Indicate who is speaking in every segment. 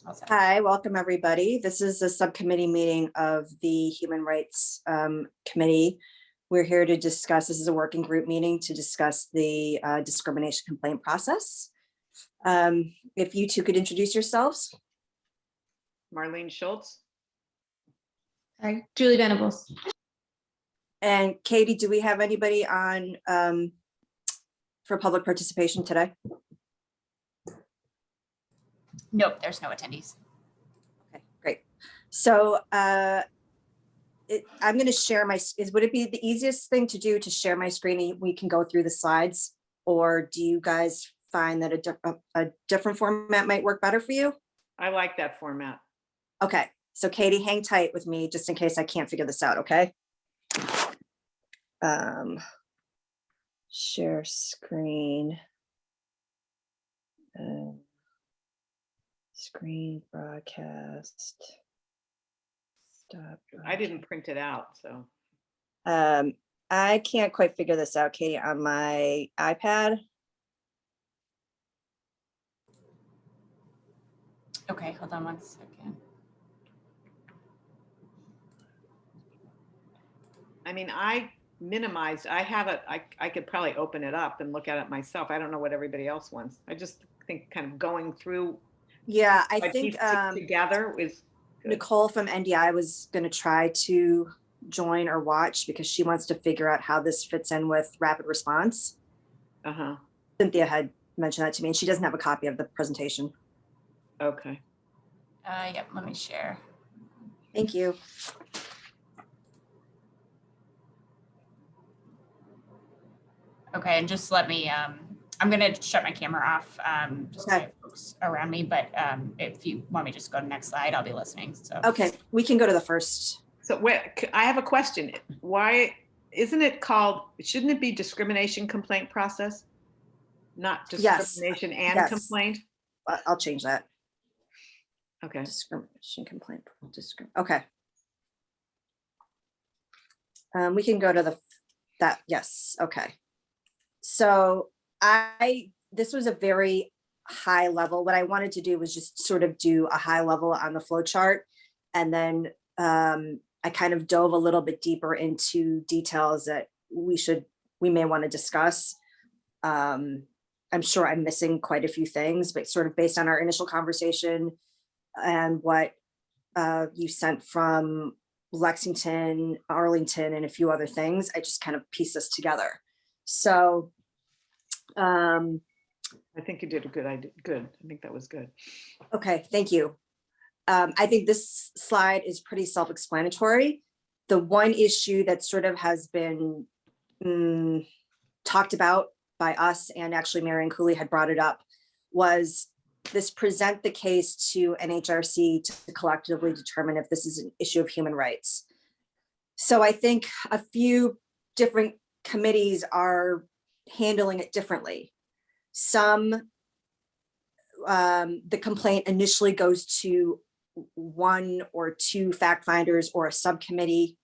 Speaker 1: Hi, welcome everybody. This is a subcommittee meeting of the Human Rights Committee. We're here to discuss, this is a working group meeting to discuss the discrimination complaint process. If you two could introduce yourselves.
Speaker 2: Marlene Schultz.
Speaker 3: Hi, Julie Venables.
Speaker 1: And Katie, do we have anybody on for public participation today?
Speaker 3: Nope, there's no attendees.
Speaker 1: Okay, great. So I'm going to share would it be the easiest thing to do to share my screen and we can go through the slides? Or do you guys find that a different format might work better for you?
Speaker 2: I like that format.
Speaker 1: Okay, so Katie, hang tight with me just in case I can't figure this out, okay? Share screen. Screen broadcast. Stop.
Speaker 2: I didn't print it out, so.
Speaker 1: I can't quite figure this out, Katie, on my iPad.
Speaker 3: Okay, hold on one second.
Speaker 2: I mean, I minimized, I have it, I could probably open it up and look at it myself. I don't know what everybody else wants. I just think kind of going through.
Speaker 1: Yeah, I
Speaker 2: what
Speaker 1: think
Speaker 2: these together is good.
Speaker 1: Nicole from NDI was going to try to join or watch because she wants to figure out how this fits in with rapid response.
Speaker 2: Uh-huh.
Speaker 1: Cynthia had mentioned that to me and she doesn't have a copy of the presentation.
Speaker 2: Okay.
Speaker 3: Yep, let me share.
Speaker 1: Thank you.
Speaker 3: Okay, and just let me, I'm gonna shut my camera off, just
Speaker 1: Okay.
Speaker 3: to have folks around me, but if you want me to just go to the next slide, I'll be listening, so.
Speaker 1: Okay, we can go to the first.
Speaker 2: So I have a question. Why isn't it called, shouldn't it be discrimination complaint process? Not discrimination and
Speaker 1: yes.
Speaker 2: complaint?
Speaker 1: I'll change that.
Speaker 2: Okay.
Speaker 1: Discrimination complaint. Okay. We can go to yes, okay. So this was a very high level. What I wanted to do was just sort of do a high level on the flow chart. And then I kind of dove a little bit deeper into details that we may want to discuss. I'm sure I'm missing quite a few things, but sort of based on our initial conversation and what you sent from Lexington, Arlington, and a few other things, I just kind of pieced this together. So
Speaker 2: I think you did a good. I think that was good.
Speaker 1: Okay, thank you. I think this slide is pretty self-explanatory. The one issue that sort of has been talked about by us, and actually Marion Cooley had brought it up, was this present the case to NHRC to collectively determine if this is an issue of human rights. So I think a few different committees are handling it differently. Some, the complaint initially goes to one or two fact finders or a subcommittee.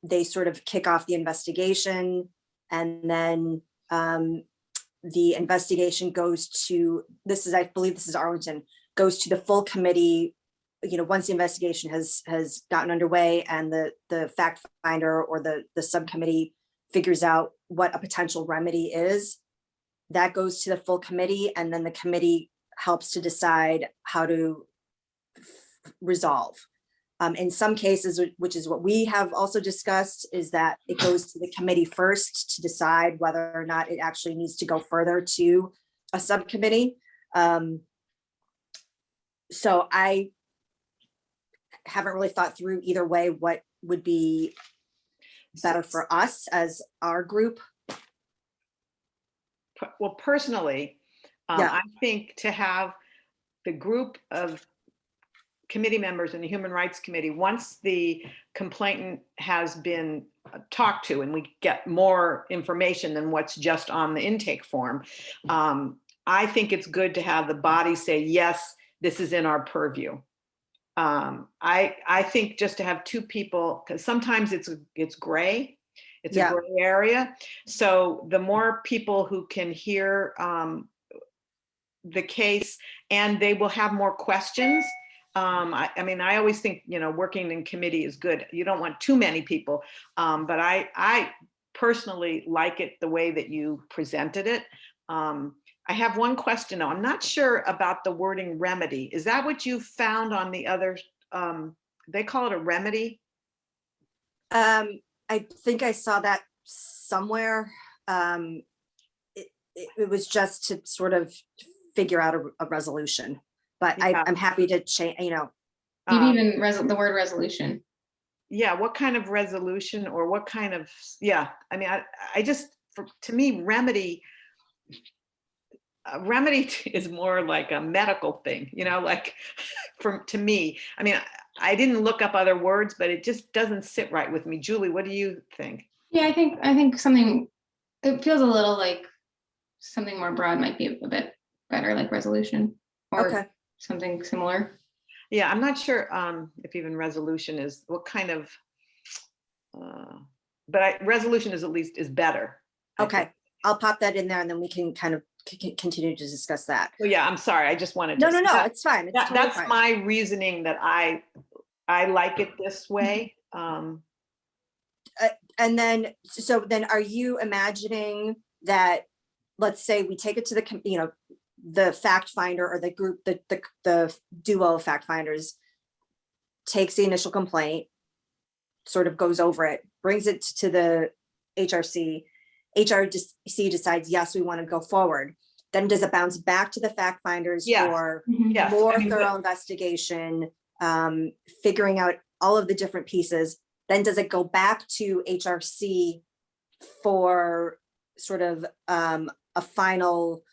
Speaker 1: They sort of kick off the investigation, and then the investigation goes to, I believe this is Arlington, goes to the full committee, once the investigation has gotten underway and the fact finder or the subcommittee figures out what a potential remedy is, that goes to the full committee, and then the committee helps to decide how to resolve. In some cases, which is what we have also discussed, is that it goes to the committee first to decide whether or not it actually needs to go further to a subcommittee. So I haven't really thought through either way what would be better for us as our group.
Speaker 2: Well, personally,
Speaker 1: Yeah.
Speaker 2: I think to have the group of committee members in the Human Rights Committee, once the complainant has been talked to and we get more information than what's just on the intake form, I think it's good to have the body say, yes, this is in our purview. I think just to have two people, because sometimes it's gray. It's a gray area. So the more people who can hear the case, and they will have more questions. I mean, I always think, you know, working in committee is good. You don't want too many people, but I personally like it the way that you presented it. I have one question though. I'm not sure about the wording remedy. Is that what you found on the other, they call it a remedy?
Speaker 1: I think I saw that somewhere. It was just to sort of figure out a resolution, but
Speaker 2: Yeah.
Speaker 1: I'm happy to change, you know.
Speaker 4: Maybe even the word resolution.
Speaker 2: Yeah, what kind of resolution or what kind of, yeah, I mean, I just, to me, remedy is more like a medical thing, you know, like to me, I mean, I didn't look up other words, but it just doesn't sit right with me. Julie, what do you think?
Speaker 4: Yeah, I think something, it feels a little like something more broad might be a bit better, like resolution or
Speaker 1: Okay.
Speaker 4: something similar.
Speaker 2: Yeah, I'm not sure if even resolution is what kind of, but resolution is at least is better. I
Speaker 1: Okay,
Speaker 2: think.
Speaker 1: I'll pop that in there and then we can kind of continue to discuss that.
Speaker 2: So yeah, I'm sorry. I just wanted
Speaker 1: No,
Speaker 2: to.
Speaker 1: no, it's fine. It's totally
Speaker 2: That's
Speaker 1: fine.
Speaker 2: my reasoning that I like it this way.
Speaker 1: And then, so then are you imagining that, let's say we take it to the, you know, the fact finder or the group, the duo of fact finders takes the initial complaint, sort of goes over it, brings it to the HRC. HRC decides, yes, we want to go forward. Then does it bounce back to the fact finders
Speaker 2: Yes.
Speaker 1: for
Speaker 2: Yes.
Speaker 1: more
Speaker 2: I mean,
Speaker 1: thorough investigation, figuring out all of the different pieces? Then does it go back to HRC for sort of a final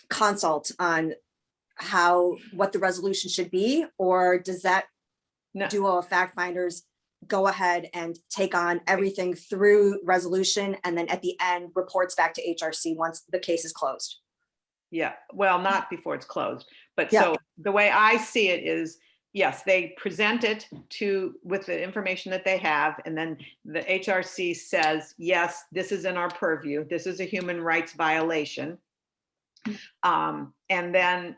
Speaker 1: consult on what the resolution should be? Or does that
Speaker 2: No.
Speaker 1: duo of fact finders go ahead and take on everything through resolution and then at the end reports back to HRC once the case is closed?
Speaker 2: Yeah, well, not before it's closed, but
Speaker 1: Yeah.
Speaker 2: so the way I see it is, yes, they present it with the information that they have, and then the HRC says, yes, this is in our purview, this is a human rights violation. And then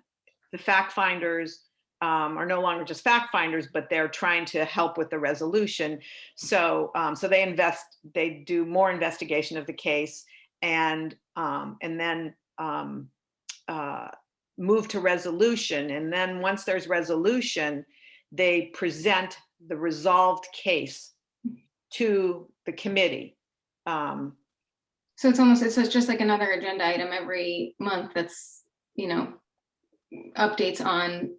Speaker 2: the fact finders are no longer just fact finders, but they're trying to help with the resolution. So they do more investigation of the case and then move to resolution. And then once there's resolution, they present the resolved case to the committee.
Speaker 4: So it's just like another agenda item every month that's, you know, updates on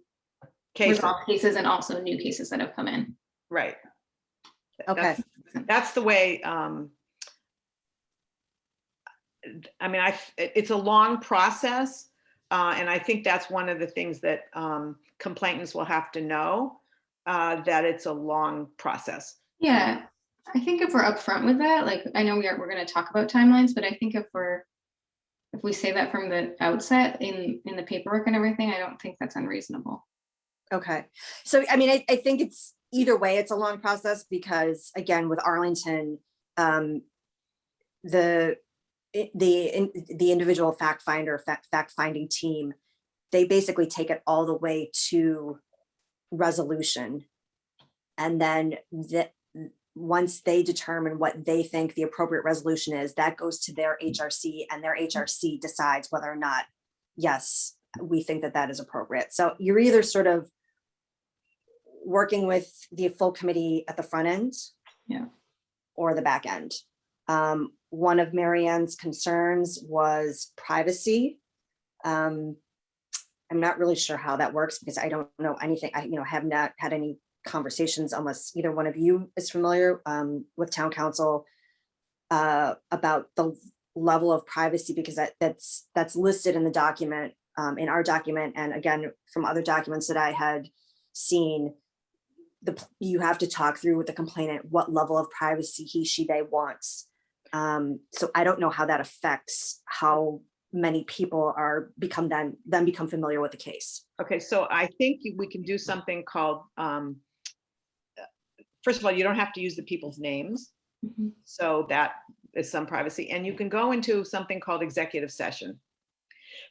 Speaker 4: resolved cases and also new cases that have come in.
Speaker 2: Right.
Speaker 1: Okay.
Speaker 2: That's the way. I mean, it's a long process, and I think that's one of the things that complainants will have to know, that it's a long process.
Speaker 4: Yeah, I think if we're upfront with that, like I know we're going to talk about timelines, but I think if we say that from the outset in the paperwork and everything, I don't think that's unreasonable.
Speaker 1: Okay. So, I mean, I think it's either way, it's a long process because again, with Arlington, the individual fact finding team, they basically take it all the way to resolution. And then once they determine what they think the appropriate resolution is, that goes to their HRC and their HRC decides whether or not, yes, we think that is appropriate. So you're either sort of working with the full committee at the front end,
Speaker 4: yeah,
Speaker 1: or the back end. One of Marianne's concerns was privacy. I'm not really sure how that works because I don't know anything. I have not had any conversations unless either one of you is familiar with town council about the level of privacy, because that's listed in the document, in our document, and again from other documents that I had seen. You have to talk through with the complainant what level of privacy he, she, they wants. So I don't know how that affects how many people become familiar with the case.
Speaker 2: Okay, so I think we can do something called, first of all, you don't have to use the people's names. So that is some privacy. And you can go into something called executive session.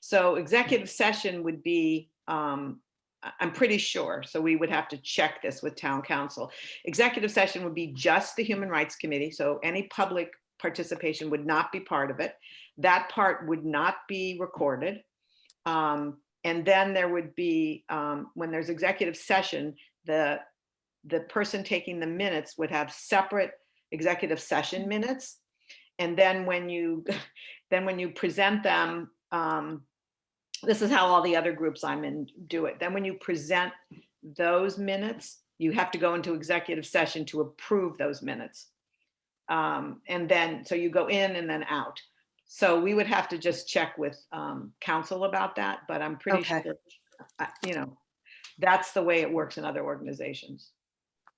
Speaker 2: So executive session would be, I'm pretty sure, so we would have to check this with town council. Executive session would be just the Human Rights Committee, so any public participation would not be part of it. That part would not be recorded. And then there would be, when there's executive session, the person taking the minutes would have separate executive session minutes. And then when you present them, this is how all the other groups I'm in do it. Then when you present those minutes, you have to go into executive session to approve those minutes. And then, so you go in and then out. So we would have to just check with council about that, but I'm pretty
Speaker 1: Okay.
Speaker 2: sure, you know, that's the way it works in other organizations.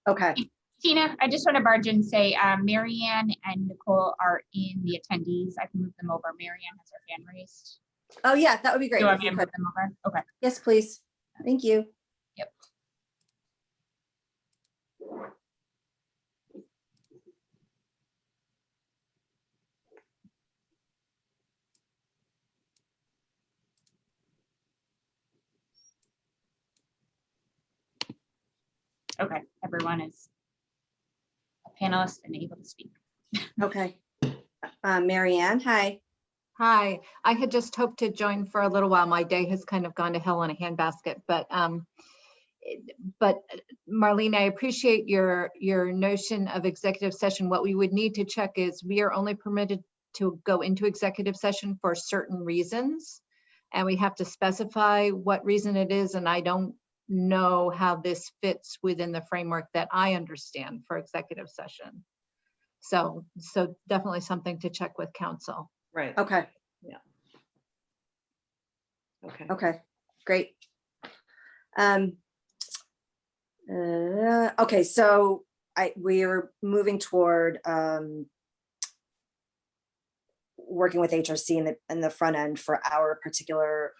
Speaker 1: Okay.
Speaker 3: Tina, I just want to barge in and say Marianne and Nicole are in the attendees. I can move them over. Marianne has her hand raised.
Speaker 1: Oh, yeah, that would be great.
Speaker 3: Do you want
Speaker 1: if
Speaker 3: me
Speaker 1: you
Speaker 3: to
Speaker 1: could.
Speaker 3: move them over? Okay.
Speaker 1: Yes, please. Thank you.
Speaker 3: Yep. Okay, everyone is a panelist and able to speak.
Speaker 1: Okay. Marianne, hi.
Speaker 5: Hi, I had just hoped to join for a little while. My day has kind of gone to hell in a handbasket, but Marlene, I appreciate your notion of executive session. What we would need to check is we are only permitted to go into executive session for certain reasons, and we have to specify what reason it is, and I don't know how this fits within the framework that I understand for executive session. So definitely something to check with council.
Speaker 2: Right.
Speaker 1: Okay.
Speaker 2: Yeah. Okay.
Speaker 1: Okay, great. Okay, so we're moving toward working with HRC in the front end for our particular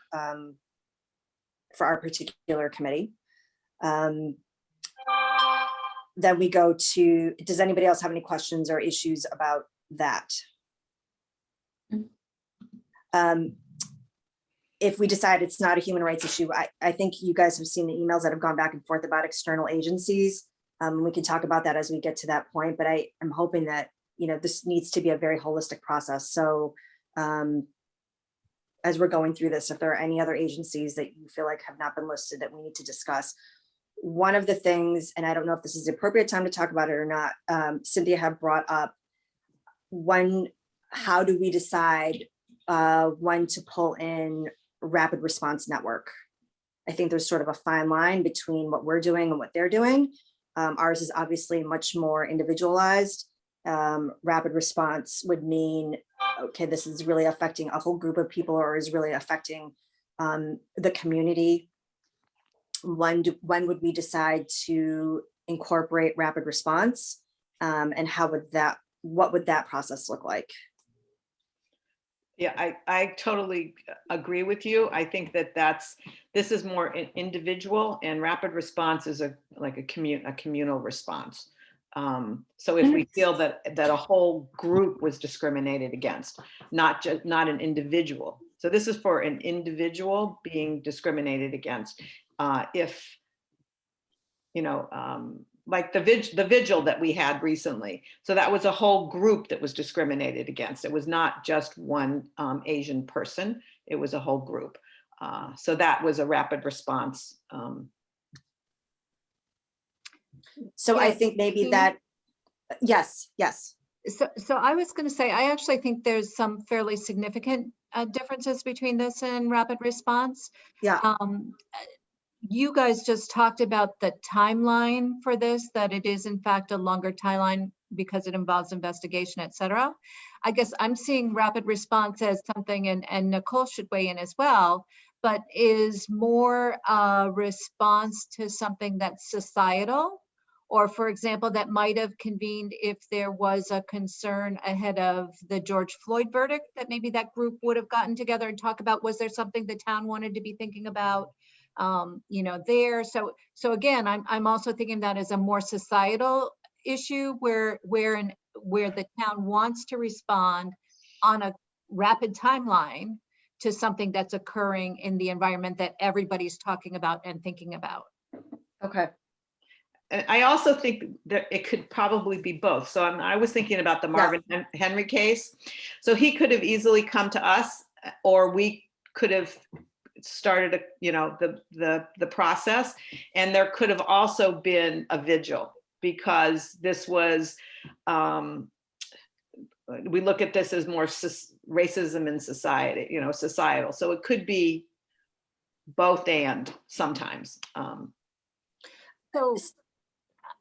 Speaker 1: committee. Then we go to, does anybody else have any questions or issues about that? If we decide it's not a human rights issue, I think you guys have seen the emails that have gone back and forth about external agencies. We can talk about that as we get to that point, but I am hoping that, you know, this needs to be a very holistic process. So as we're going through this, if there are any other agencies that you feel like have not been listed that we need to discuss, one of the things, and I don't know if this is the appropriate time to talk about it or not, Cynthia had brought up how do we decide when to pull in rapid response network? I think there's sort of a fine line between what we're doing and what they're doing. Ours is obviously much more individualized. Rapid response would mean, okay, this is really affecting a whole group of people or is really affecting the community. When would we decide to incorporate rapid response? And what would that process look like?
Speaker 2: Yeah, I totally agree with you. I think this is more individual, and rapid response is a communal response. So if we feel that a whole group was discriminated against, not an individual. So this is for an individual being discriminated against. If, you know, like the vigil that we had recently. So that was a whole group that was discriminated against. It was not just one Asian person, it was a whole group. So that was a rapid response.
Speaker 5: Yes.
Speaker 1: So I think maybe that, yes.
Speaker 5: So I was going to say, I actually think there's some fairly significant differences between this and rapid response.
Speaker 1: Yeah.
Speaker 5: You guys just talked about the timeline for this, that it is in fact a longer timeline because it involves investigation, et cetera. I guess I'm seeing rapid response as something, and Nicole should weigh in as well, but is more a response to something that's societal, or for example, that might have convened if there was a concern ahead of the George Floyd verdict, that maybe that group would have gotten together and talk about, was there something the town wanted to be thinking about? You know, there. So again, I'm also thinking that as a more societal issue where the town wants to respond on a rapid timeline to something that's occurring in the environment that everybody's talking about and thinking about.
Speaker 1: Okay.
Speaker 2: And I also think that it could probably be both. So I was thinking about the Marvin Henry case. So he could have easily come to us, or we could have started the process, and there could have also been a vigil, because this was we look at this as more racism in society, societal. So it could be both and sometimes.
Speaker 5: So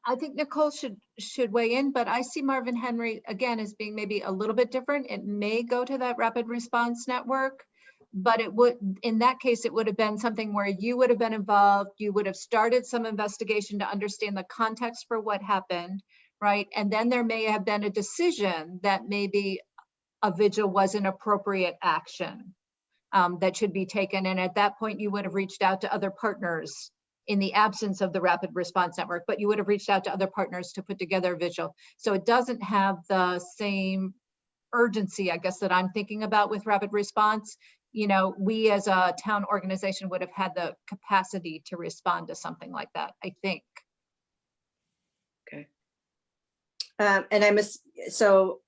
Speaker 5: I think Nicole should weigh in, but I see Marvin Henry again as being maybe a little bit different. It may go to that rapid response network, but it would, in that case, it would have been something where you would have been involved. You would have started some investigation to understand the context for what happened, right? And then there may have been a decision that maybe a vigil was an appropriate action that should be taken. And at that point, you would have reached out to other partners in the absence of the rapid response network, but you would have reached out to other partners to put together a vigil. So it doesn't have the same urgency, I guess, that I'm thinking about with rapid response. We as a town organization would have had the capacity to respond to something like that, I think.
Speaker 2: Okay.
Speaker 1: And so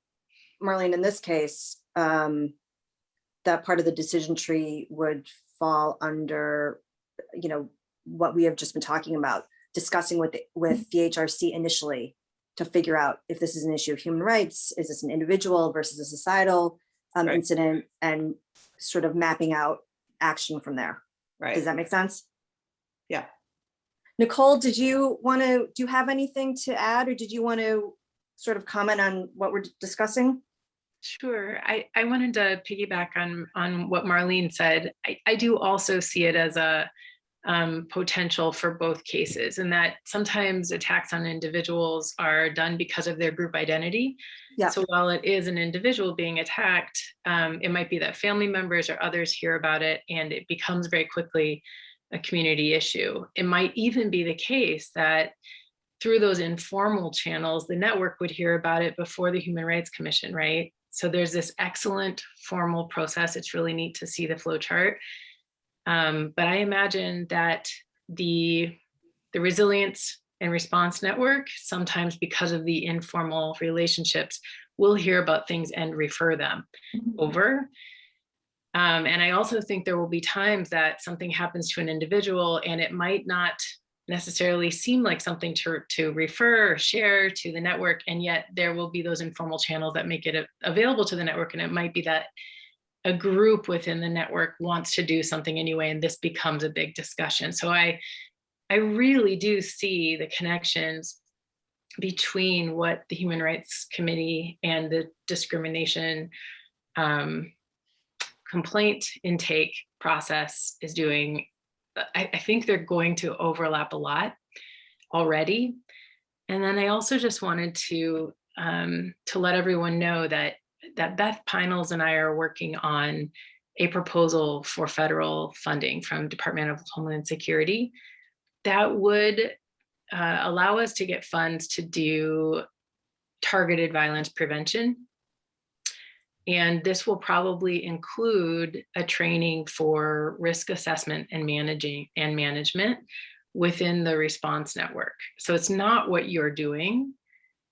Speaker 1: Marlene, in this case, that part of the decision tree would fall under, what we have just been talking about, discussing with the HRC initially to figure out if this is an issue of human rights, is this an individual versus a societal
Speaker 2: Right.
Speaker 1: incident, and sort of mapping out action from there.
Speaker 2: Right.
Speaker 1: Does that make sense?
Speaker 2: Yeah.
Speaker 1: Nicole, do you have anything to add, or did you want to sort of comment on what we're discussing?
Speaker 6: Sure. I wanted to piggyback on what Marlene said. I do also see it as a potential for both cases, and that sometimes attacks on individuals are done because of their group identity.
Speaker 1: Yeah.
Speaker 6: So while it is an individual being attacked, it might be that family members or others hear about it, and it becomes very quickly a community issue. It might even be the case that through those informal channels, the network would hear about it before the Human Rights Commission, right? So there's this excellent formal process. It's really neat to see the flow chart. But I imagine that the resilience and response network, sometimes because of the informal relationships, will hear about things and refer them over. And I also think there will be times that something happens to an individual and it might not necessarily seem like something to refer or share to the network, and yet there will be those informal channels that make it available to the network. And it might be that a group within the network wants to do something anyway, and this becomes a big discussion. So I really do see the connections between what the Human Rights Committee and the discrimination complaint intake process is doing. I think they're going to overlap a lot already. And then I also just wanted to let everyone know that Beth Peinels and I are working on a proposal for federal funding from Department of Homeland Security that would allow us to get funds to do targeted violence prevention. And this will probably include a training for risk assessment and management within the response network. So it's not what you're doing,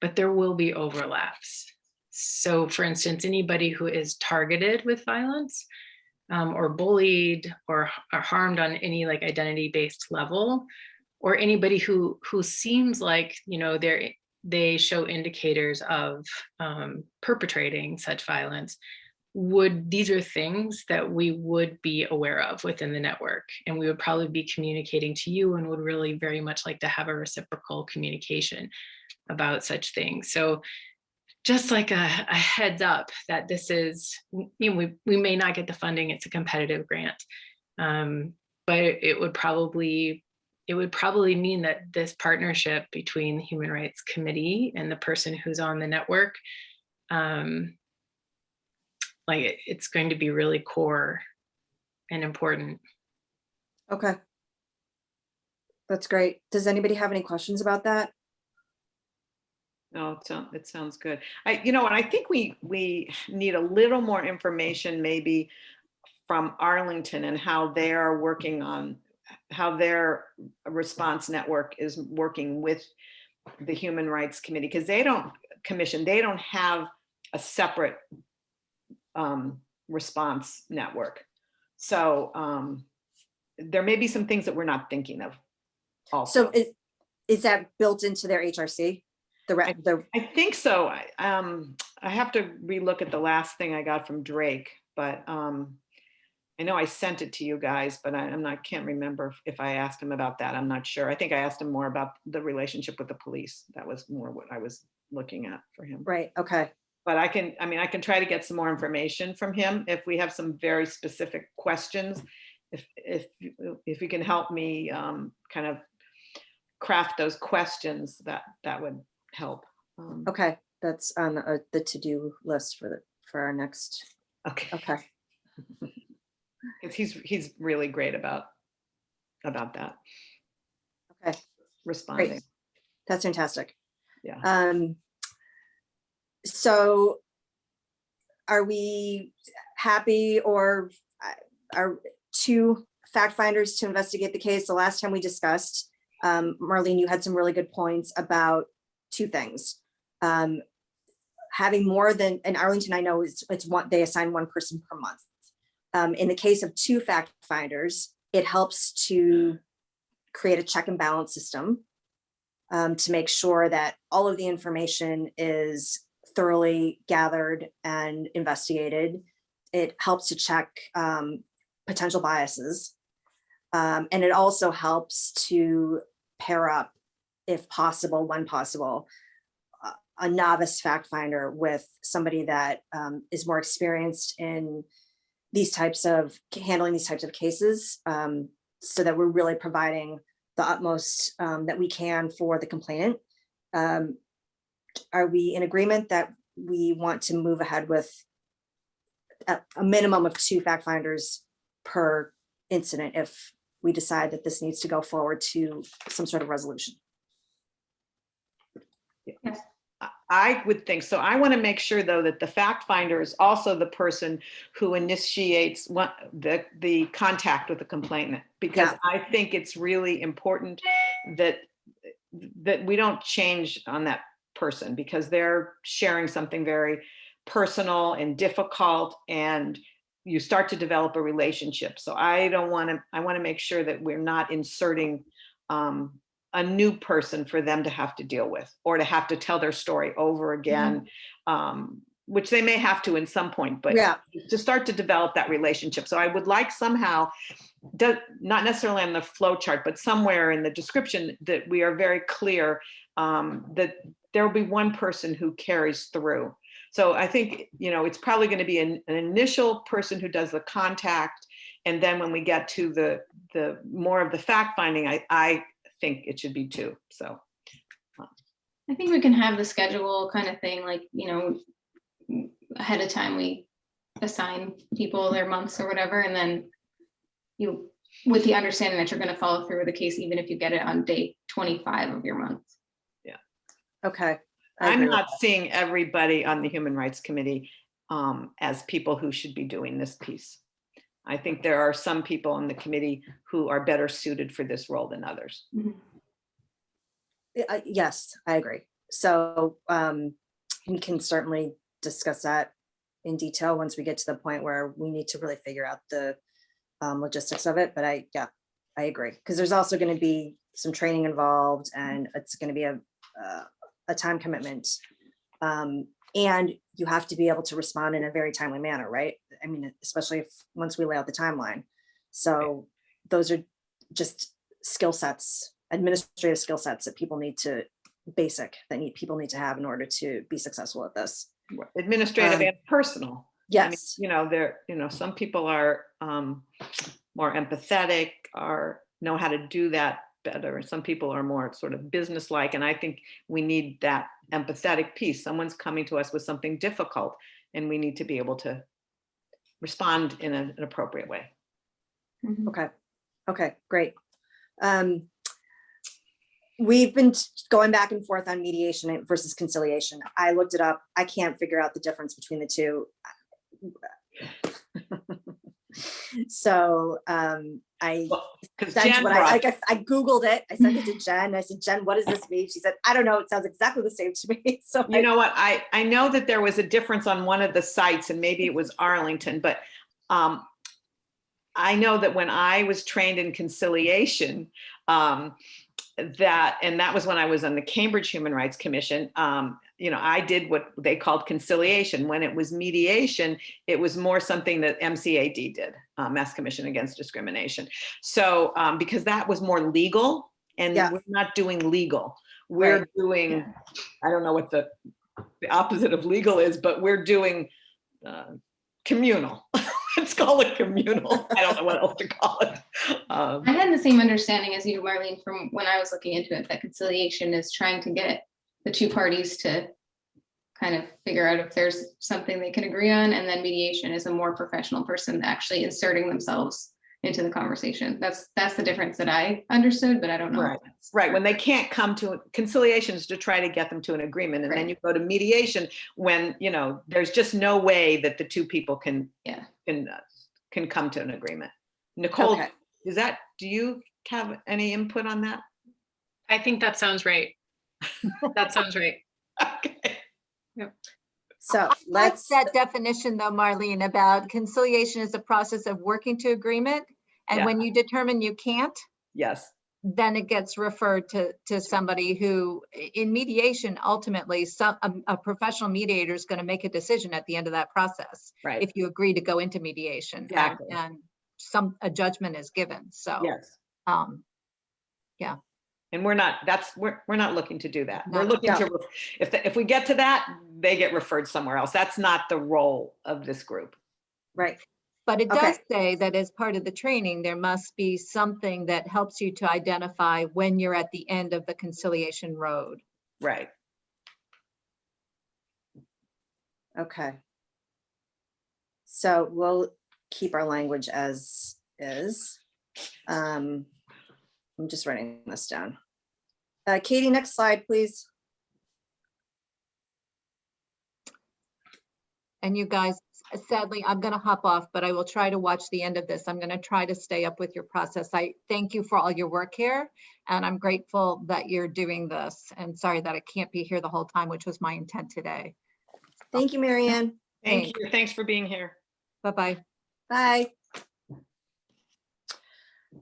Speaker 6: but there will be overlaps. So for instance, anybody who is targeted with violence or bullied or harmed on any like identity-based level, or anybody who seems like, they show indicators of perpetrating such violence, these are things that we would be aware of within the network, and we would probably be communicating to you and would really very much like to have a reciprocal communication about such things. So just like a heads up that this is, we may not get the funding, it's a competitive grant, but it would probably mean that this partnership between the Human Rights Committee and the person who's on the network, it's going to be really core and important.
Speaker 1: Okay. That's great. Does anybody have any questions about that?
Speaker 2: No, it sounds good. And I think we need a little more information maybe from Arlington and how they are working on, how their response network is working with the Human Rights Committee, because they don't have a separate response network. So there may be some things that we're not thinking of also.
Speaker 1: So is that built into their HRC?
Speaker 2: I think so. I have to relook at the last thing I got from Drake, but I know I sent it to you guys, but can't remember if I asked him about that. I'm not sure. I think I asked him more about the relationship with the police. That was more what I was looking at for him.
Speaker 1: Right, okay.
Speaker 2: But I can try to get some more information from him if we have some very specific questions. If you can help me kind of craft those questions, that would help.
Speaker 1: Okay, that's on the to-do list for our next. Okay.
Speaker 2: Because he's really great about that.
Speaker 1: Okay,
Speaker 2: responding.
Speaker 1: great. That's fantastic.
Speaker 2: Yeah.
Speaker 1: So are we happy, or are two fact finders to investigate the case? The last time we discussed, Marlene, you had some really good points about two things. Having more than, in Arlington, I know it's one, they assign one person per month. In the case of two fact finders, it helps to create a check and balance system to make sure that all of the information is thoroughly gathered and investigated. It helps to check potential biases. And it also helps to pair up, if possible, when possible, a novice fact finder with somebody that is more experienced in these types of handling these types of cases, so that we're really providing the utmost that we can for the complainant. Are we in agreement that we want to move ahead with a minimum of two fact finders per incident if we decide that this needs to go forward to some sort of resolution?
Speaker 4: Yes.
Speaker 2: I would think so. I want to make sure, though, that the fact finder is also the person who initiates the contact with the complainant, because I think it's really important that we don't change on that person, because they're sharing something very personal and difficult, and you start to develop a relationship. So I want to make sure that we're not inserting a new person for them to have to deal with, or to have to tell their story over again, which they may have to in some point, but to start to develop that relationship. So I would like somehow, not necessarily on the flow chart, but somewhere in the description, that we are very clear that there will be one person who carries through. So I think, it's probably going to be an initial person who does the contact. And then when we get to the more of the fact finding, I think it should be two. So
Speaker 4: I think we can have the schedule kind of thing, like, ahead of time we assign people their months or whatever, and then with the understanding that you're going to follow through with the case, even if you get it on day 25 of your month.
Speaker 2: Yeah.
Speaker 1: Okay.
Speaker 2: I'm not seeing everybody on the Human Rights Committee as people who should be doing this piece. I think there are some people on the committee who are better suited for this role than others.
Speaker 1: Yes, I agree. So we can certainly discuss that in detail once we get to the point where we need to really figure out the logistics of it. But I agree, because there's also going to be some training involved, and it's going to be a time commitment. And you have to be able to respond in a very timely manner, right? I mean, especially once we lay out the timeline. So those are just skill sets, administrative skill sets that people need to people need to have in order to be successful at this.
Speaker 2: Administrative and personal.
Speaker 1: Yes.
Speaker 2: I mean, some people are more empathetic, or know how to do that better. Some people are more sort of business-like, and I think we need that empathetic piece. Someone's coming to us with something difficult, and we need to be able to respond in an appropriate way.
Speaker 1: Okay, great. We've been going back and forth on mediation versus conciliation. I looked it up. I can't figure out the difference between the two. So I sent what I Googled it. I sent it to Jen. I said, Jen, what does this mean? She said, I don't know. It sounds exactly the same to me. So
Speaker 2: you know what? I know that there was a difference on one of the sites, and maybe it was Arlington, but I know that when I was trained in conciliation, that was when I was on the Cambridge Human Rights Commission. I did what they called conciliation. When it was mediation, it was more something that MCAD did, Mass Commission Against Discrimination. So because that was more legal, and we're not doing legal. We're doing, I don't know what the opposite of legal is, but we're doing communal. Let's call it communal. I don't know what else to call it.
Speaker 4: I had the same understanding as you, Marlene, from when I was looking into it, that conciliation is trying to get the two parties to kind of figure out if there's something they can agree on, and then mediation is a more professional person actually inserting themselves into the conversation. That's the difference that I understood, but I don't know.
Speaker 2: Right. When they can't come to conciliation is to try to get them to an agreement, and then you go to mediation when there's just no way that the two people can come to an agreement. Nicole, do you have any input on that?
Speaker 6: I think that sounds right. That sounds right.
Speaker 2: Okay.
Speaker 6: Yep.
Speaker 1: So
Speaker 5: let's that definition though, Marlene, about conciliation is a process of working to agreement. And when you determine you can't, then it gets referred to somebody who, in mediation, ultimately a professional mediator is going to make a decision at the end of that process.
Speaker 2: Right.
Speaker 5: If you agree to go into mediation, and a judgment is given. So
Speaker 2: and we're not looking to do that. We're looking to, if we get to that, they get referred somewhere else. That's not the role of this group.
Speaker 1: Right.
Speaker 5: But it does say that as part of the training, there must be something that helps you to identify when you're at the end of the conciliation road.
Speaker 2: Right.
Speaker 1: Okay. So we'll keep our language as is. I'm just writing this down. Katie, next slide, please.
Speaker 5: And you guys, sadly, I'm going to hop off, but I will try to watch the end of this. I'm going to try to stay up with your process. I thank you for all your work here, and I'm grateful that you're doing this. And sorry that I can't be here the whole time, which was my intent today.
Speaker 1: Thank you, Marianne.
Speaker 2: Thank you. Thanks for being here.
Speaker 5: Bye-bye.
Speaker 1: Bye.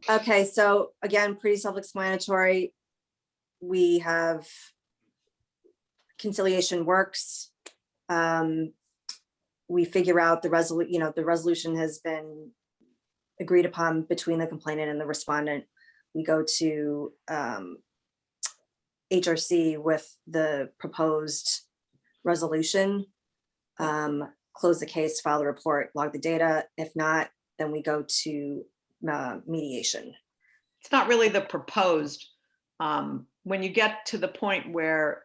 Speaker 1: Okay, so again, pretty self-explanatory. We have conciliation works. We figure out the resolution has been agreed upon between the complainant and the respondent. We go to HRC with the proposed resolution, close the case, file the report, log the data. If not, then we go to mediation.
Speaker 2: It's not really the proposed. When you get to the point where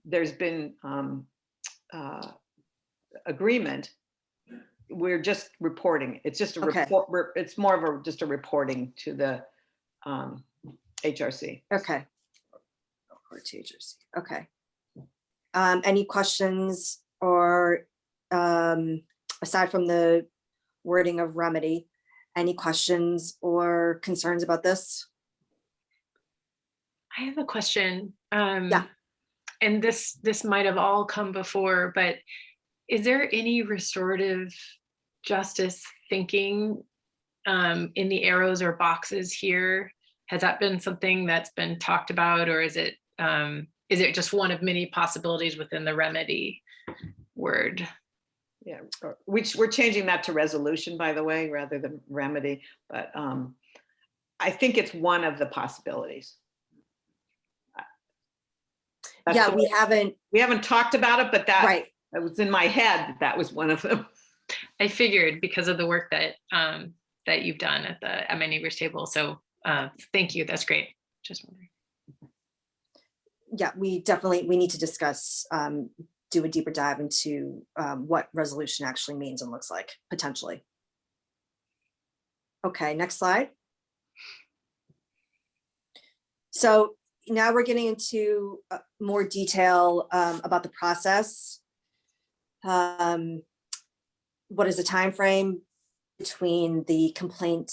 Speaker 2: there's been agreement, we're just reporting. It's just a report. It's more of just a reporting to the HRC.
Speaker 1: Okay. Report to HRC. Okay. Any questions or aside from the wording of remedy, any questions or concerns about this?
Speaker 6: I have a question. And this might have all come before, but is there any restorative justice thinking in the arrows or boxes here? Has that been something that's been talked about, or is it just one of many possibilities within the remedy word?
Speaker 2: Yeah, we're changing that to resolution, by the way, rather than remedy. But I think it's one of the possibilities.
Speaker 1: We haven't
Speaker 2: talked about it, but that was in my head. That was one of them.
Speaker 6: I figured because of the work that that you've done at my neighbor's table. So thank you. That's great. Just wondering.
Speaker 1: Yeah, we need to discuss, do a deeper dive into what resolution actually means and looks like, potentially. Okay, next slide. So now we're getting into more detail about the process. What is the time frame? between the complaint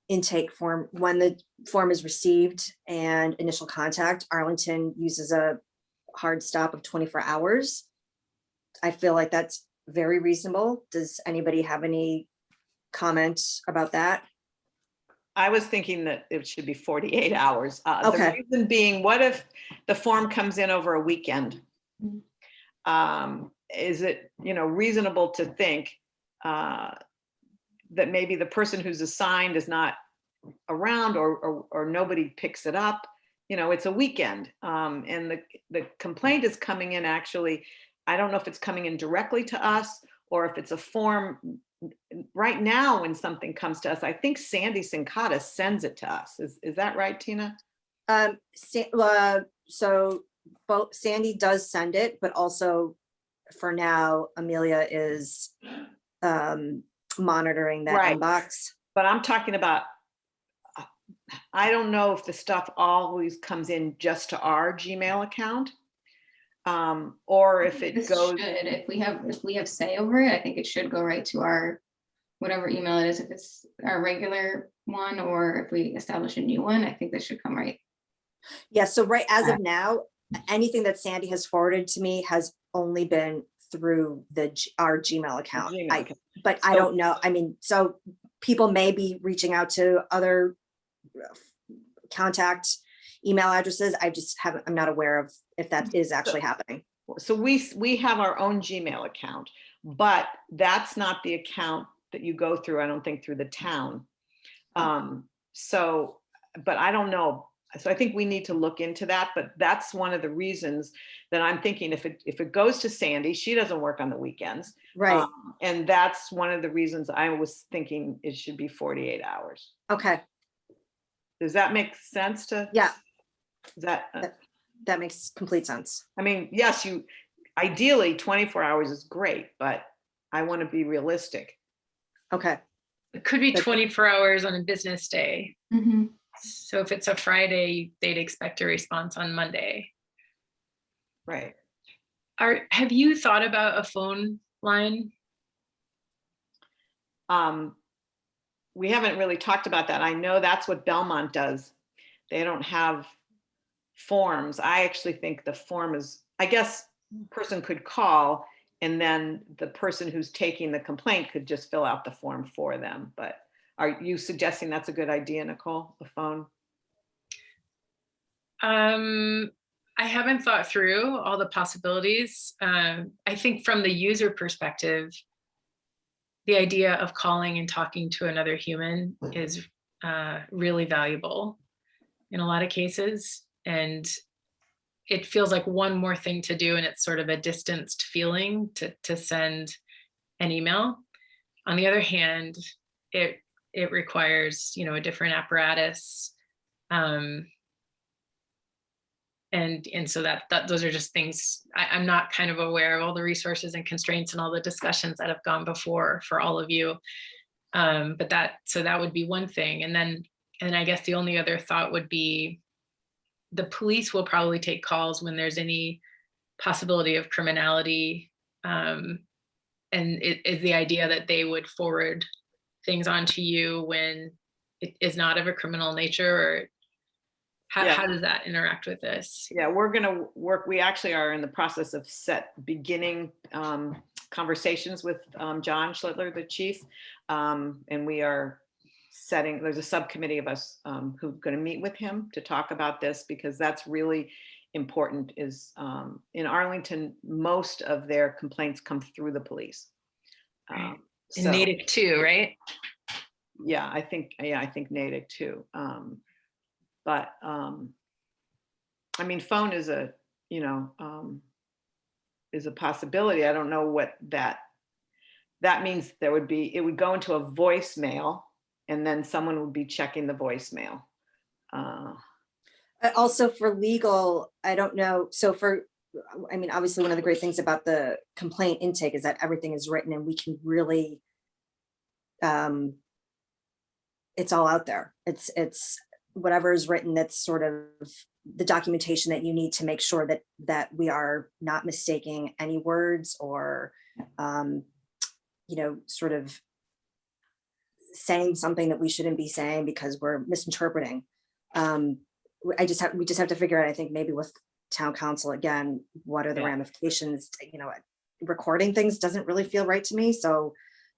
Speaker 1: intake form, when the form is received and initial contact. Arlington uses a hard stop of 24 hours. I feel like that's very reasonable. Does anybody have any comments about that?
Speaker 2: I was thinking that it should be 48 hours. The
Speaker 1: Okay.
Speaker 2: reason being, what if the form comes in over a weekend? Is it, reasonable to think that maybe the person who's assigned is not around, or nobody picks it up? It's a weekend, and the complaint is coming in, actually, I don't know if it's coming in directly to us or if it's a form. Right now, when something comes to us, I think Sandy Sincata sends it to us. Is that right, Tina?
Speaker 1: So both Sandy does send it, but also for now, Amelia is monitoring that
Speaker 2: Right.
Speaker 1: inbox.
Speaker 2: But I'm talking about, I don't know if the stuff always comes in just to our Gmail account, or if it
Speaker 4: This
Speaker 2: goes.
Speaker 4: should, if we have say over it, I think it should go right to our, whatever email it is, if it's our regular one, or if we establish a new one, I think this should come right.
Speaker 1: Yeah, so right as of now, anything that Sandy has forwarded to me has only been through our Gmail account.
Speaker 2: Gmail account.
Speaker 1: But I don't know. I mean, so people may be reaching out to other contact email addresses. I'm not aware of if that is actually happening.
Speaker 2: So we have our own Gmail account, but that's not the account that you go through, I don't think, through the town. But I don't know. So I think we need to look into that, but that's one of the reasons that I'm thinking, if it goes to Sandy, she doesn't work on the weekends.
Speaker 1: Right.
Speaker 2: And that's one of the reasons I was thinking it should be 48 hours.
Speaker 1: Okay.
Speaker 2: Does that make sense to?
Speaker 1: Yeah.
Speaker 2: That
Speaker 1: makes complete sense.
Speaker 2: I mean, yes, ideally 24 hours is great, but I want to be realistic.
Speaker 1: Okay.
Speaker 6: It could be 24 hours on a business day.
Speaker 4: Mm-hmm.
Speaker 6: So if it's a Friday, they'd expect a response on Monday.
Speaker 2: Right.
Speaker 6: Have you thought about a phone line?
Speaker 2: We haven't really talked about that. I know that's what Belmont does. They don't have forms. I actually think the form is, I guess, person could call, and then the person who's taking the complaint could just fill out the form for them. But are you suggesting that's a good idea, Nicole, the phone?
Speaker 6: I haven't thought through all the possibilities. I think from the user perspective, the idea of calling and talking to another human is really valuable in a lot of cases. And it feels like one more thing to do, and it's sort of a distanced feeling to send an email. On the other hand, it requires, a different apparatus. And so that those are just things I'm not kind of aware of all the resources and constraints and all the discussions that have gone before for all of you. But that would be one thing. And I guess the only other thought would be the police will probably take calls when there's any possibility of criminality. And it is the idea that they would forward things onto you when it is not of a criminal nature, or how does that interact with this?
Speaker 2: Yeah, we're going to work. We actually are in the process of beginning conversations with John Schlittler, the chief. And we are there's a subcommittee of us who are going to meet with him to talk about this, because that's really important. Is in Arlington, most of their complaints come through the police.
Speaker 6: In Natick too, right?
Speaker 2: Yeah, I think Natick too. But I mean, phone is a possibility. I don't know what that means. It would go into a voicemail, and then someone would be checking the voicemail.
Speaker 1: Also for legal, I don't know. So obviously one of the great things about the complaint intake is that everything is written, and we can really, it's all out there. It's whatever is written, that's sort of the documentation that you need to make sure that we are not mistaking any words, or sort of saying something that we shouldn't be saying because we're misinterpreting. We just have to figure out, I think maybe with town council, again, what are the
Speaker 2: Yeah.
Speaker 1: ramifications, recording things doesn't really feel right to me. So,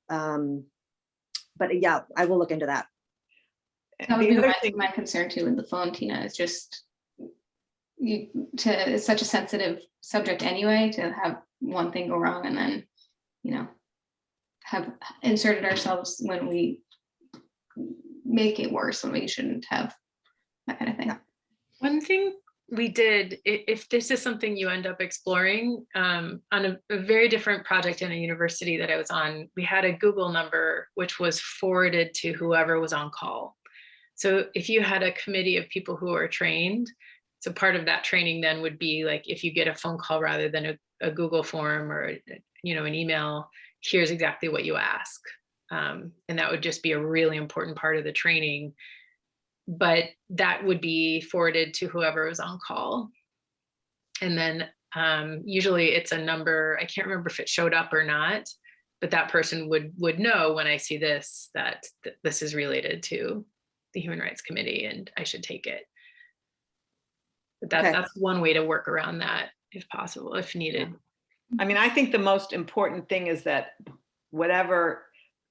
Speaker 1: but yeah, I will look into that.
Speaker 4: That would
Speaker 2: The
Speaker 4: be
Speaker 2: other thing-
Speaker 4: my concern too with the phone, Tina, is just it's such a sensitive subject anyway, to have one thing go wrong and then, have inserted ourselves when we make it worse when we shouldn't have, that kind of thing.
Speaker 1: Yeah.
Speaker 6: One thing we did, if this is something you end up exploring, on a very different project in a university that I was on, we had a Google number which was forwarded to whoever was on call. So if you had a committee of people who are trained, so part of that training then would be like, if you get a phone call rather than a Google form or an email, here's exactly what you ask. And that would just be a really important part of the training. But that would be forwarded to whoever was on call. And then usually it's a number, I can't remember if it showed up or not, but that person would know when I see this, that this is related to the Human Rights Committee and I should take it. But
Speaker 1: Okay.
Speaker 6: that's one way to work around that if possible, if needed.
Speaker 2: I mean, I think the most important thing is that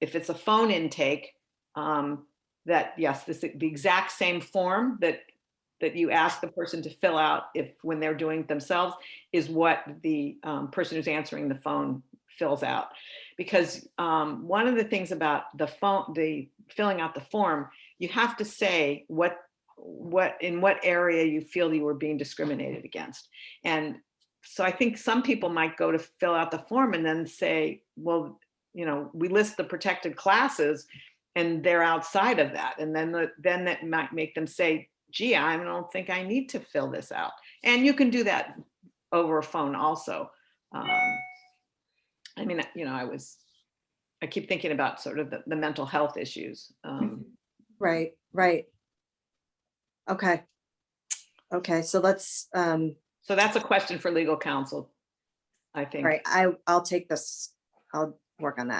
Speaker 2: if it's a phone intake, that yes, the exact same form that you ask the person to fill out when they're doing it themselves is what the person who's answering the phone fills out. Because one of the things about the filling out the form, you have to say in what area you feel you were being discriminated against. And so I think some people might go to fill out the form and then say, well, we list the protected classes and they're outside of that. And then that might make them say, gee, I don't think I need to fill this out. And you can do that over a phone also. I mean, I keep thinking about sort of the mental health issues.
Speaker 1: Right. Okay. So let's,
Speaker 2: So that's a question for legal counsel, I think.
Speaker 1: right. I'll take this. I'll work on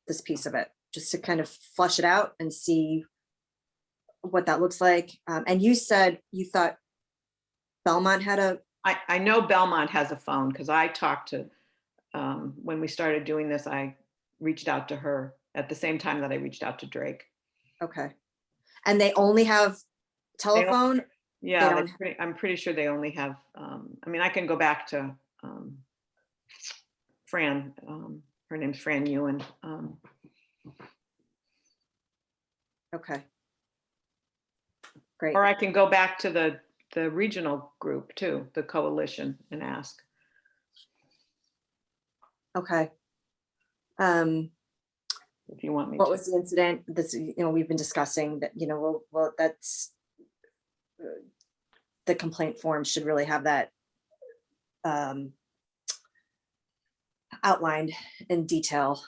Speaker 1: this piece of it, just to kind of flush it out and see what that looks like. And you said you thought Belmont had
Speaker 2: I know Belmont has a phone because I talked to, when we started doing this, I reached out to her at the same time that I reached out to Drake.
Speaker 1: okay. And they only have telephone?
Speaker 2: Yeah, I'm pretty sure they only have, I mean, I can go back to Fran, her name's Fran Ewan.
Speaker 1: Okay. Great.
Speaker 2: Or I can go back to the regional group too, the coalition, and ask.
Speaker 1: Okay.
Speaker 2: If you want me
Speaker 1: What
Speaker 2: to.
Speaker 1: was the incident? This, we've been discussing that, well, that's the complaint form should really have that outlined in detail.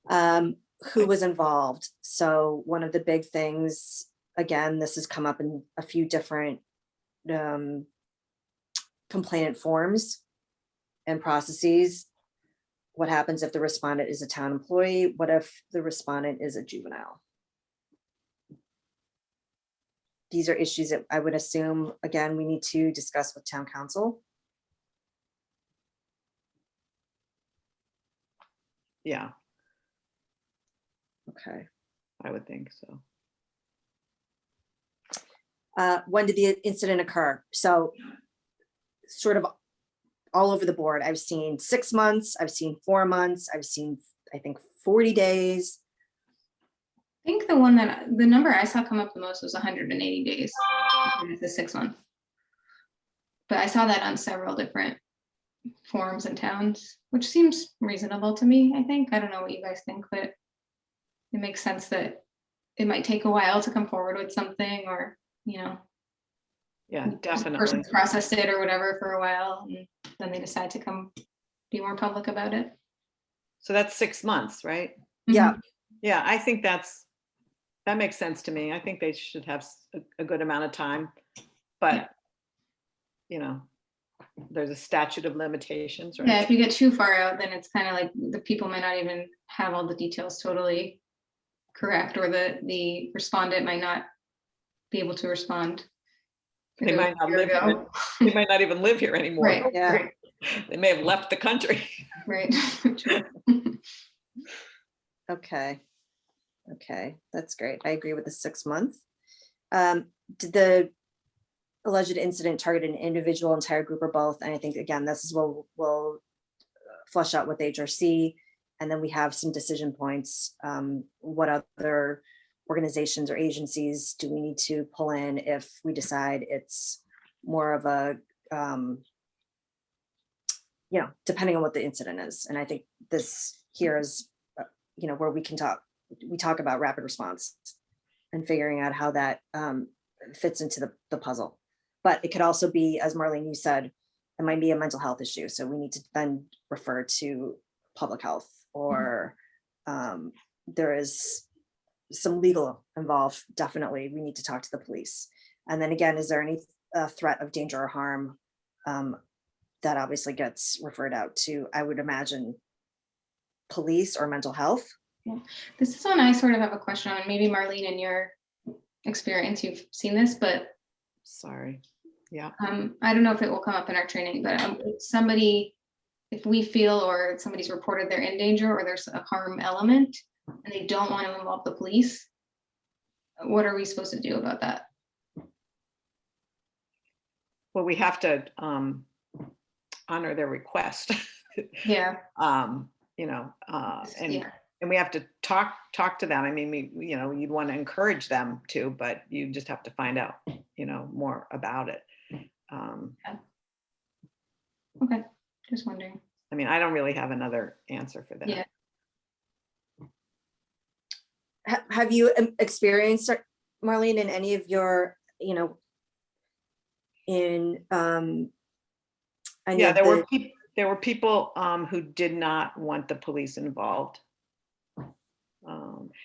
Speaker 1: Who was involved? So one of the big things, again, this has come up in a few different complainant forms and processes. What happens if the respondent is a town employee? What if the respondent is a juvenile? These are issues that I would assume, again, we need to discuss with town council.
Speaker 2: Yeah,
Speaker 1: Okay.
Speaker 2: I would think so.
Speaker 1: When did the incident occur? So sort of all over the board. I've seen 6 months, I've seen 4 months, I've seen, I think, 40 days.
Speaker 4: I think the number I saw come up the most was 180 days, the 6 months. But I saw that on several different forums and towns, which seems reasonable to me, I think. I don't know what you guys think, but it makes sense that it might take a while to come forward with something, or,
Speaker 2: Yeah,
Speaker 4: the
Speaker 2: definitely.
Speaker 4: person's processed it or whatever for a while, and then they decide to come be more public about it.
Speaker 2: So that's 6 months, right?
Speaker 1: Yeah.
Speaker 2: Yeah, I think that makes sense to me. I think they should have a good amount of time, but there's a statute of limitations, right?
Speaker 4: Yeah, if you get too far out, then it's kind of like the people might not even have all the details totally correct, or the respondent might not be able to respond.
Speaker 2: They might not live here. They might not even live here anymore.
Speaker 4: Right,
Speaker 1: Yeah.
Speaker 4: right,
Speaker 2: They may have left the country.
Speaker 4: right. True.
Speaker 1: Okay. Okay, that's great. I agree with the 6 month. Did the alleged incident target an individual, entire group, or both? And I think, again, this is what we'll flush out with HRC. And then we have some decision points. What other organizations or agencies do we need to pull in if we decide it's more of a, depending on what the incident is. And I think this here is, where we talk about rapid response and figuring out how that fits into the puzzle. But it could also be, as Marlene, you said, it might be a mental health issue. So we need to then refer to public health, or there is some legal involved. Definitely, we need to talk to the police. And then again, is there any threat of danger or harm? That obviously gets referred out to, I would imagine, police or mental health.
Speaker 4: Yeah. This is one I sort of have a question on. Maybe Marlene, in your experience, you've seen this, but
Speaker 2: Sorry. Yeah.
Speaker 4: I don't know if it will come up in our training, but if we feel or somebody's reported they're in danger or there's a harm element and they don't want to involve the police, what are we supposed to do about that?
Speaker 2: Well, we have to honor their request.
Speaker 4: Yeah.
Speaker 2: And
Speaker 4: Yeah.
Speaker 2: and we have to talk to them. I mean, you'd want to encourage them to, but you just have to find out, more about it.
Speaker 4: Okay. Just wondering.
Speaker 2: I mean, I don't really have another answer for that.
Speaker 4: Yeah.
Speaker 1: Have you experienced, Marlene, in any of your, in any
Speaker 2: Yeah,
Speaker 1: of
Speaker 2: there were people who did not want the police involved.